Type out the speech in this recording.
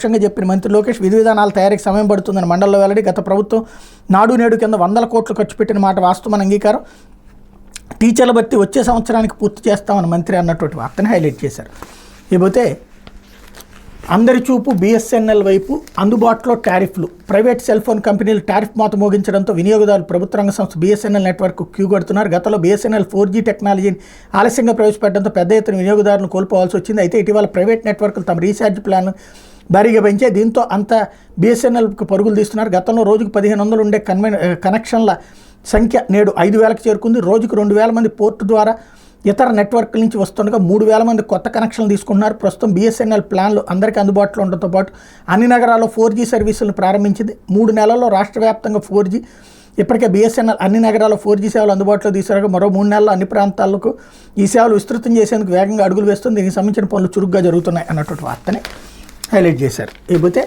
పరోక్షంగా చెప్పిన మంత్రి లోకేష్ విధి విధానాల తయారీకి సమయం పడుతుందని మండలిలో వెల్లడి. గత ప్రభుత్వం నాడు నేడు కింద 100 కోట్లు ఖర్చు పెట్టిన మాట వాస్తవం అంగీకారం. టీచర్ల భర్తీ వచ్చే సంవత్సరానికి పూర్తి చేస్తామని మంత్రి అన్నటువంటి వార్తని హైలైట్ చేశారు. ఇకపోతే అందరి చూపు BSNL వైపు, అందుబాటులో టారిఫ్లు. ప్రైవేట్ సెల్ ఫోన్ కంపెనీలు టారిఫ్ మోత మోగించడంతో వినియోగదారులు ప్రభుత్వ రంగ సంస్థ BSNL నెట్వర్క్ క్యూ కడుతున్నారు. గతంలో BSNL 4G టెక్నాలజీని ఆలస్యంగా ప్రవేశపెట్టడంతో పెద్ద ఎత్తున వినియోగదారులను కోల్పోవాల్సి వచ్చింది. అయితే ఇటీవల ప్రైవేట్ నెట్వర్క్లు తమ రీఛార్జ్ ప్లాన్ భారీగా పెంచే, దీంతో అంత BSNLకు పరుగులు తీస్తున్నారు. గతంలో రోజుకు 1500 ఉండే కనెక్షన్ల సంఖ్య నేడు 5000కి చేరుకుంది. రోజుకు 2000 మంది పోర్టు ద్వారా ఇతర నెట్వర్క్ల నుంచి వస్తుండగా 3000 మంది కొత్త కనెక్షన్లు తీసుకుంటున్నారు. ప్రస్తుతం BSNL ప్లాన్లు అందరికీ అందుబాటులో ఉండటంతో పాటు అన్ని నగరాల్లో 4G సర్వీసులను ప్రారంభించింది. 3 నెలల్లో రాష్ట్ర వ్యాప్తంగా 4G ఇప్పటికే BSNL అన్ని నగరాల్లో 4G సేవలు అందుబాటులో తీసుకురాగా మరో 3 నెలల్లో అన్ని ప్రాంతాలకు ఈ సేవలు విస్తృతం చేసేందుకు వేగంగా అడుగులు వేస్తుంది. దీనికి సంబంధించిన పనులు చురుగ్గా జరుగుతున్నాయి అన్నటువంటి వార్తని హైలైట్ చేశారు. ఇకపోతే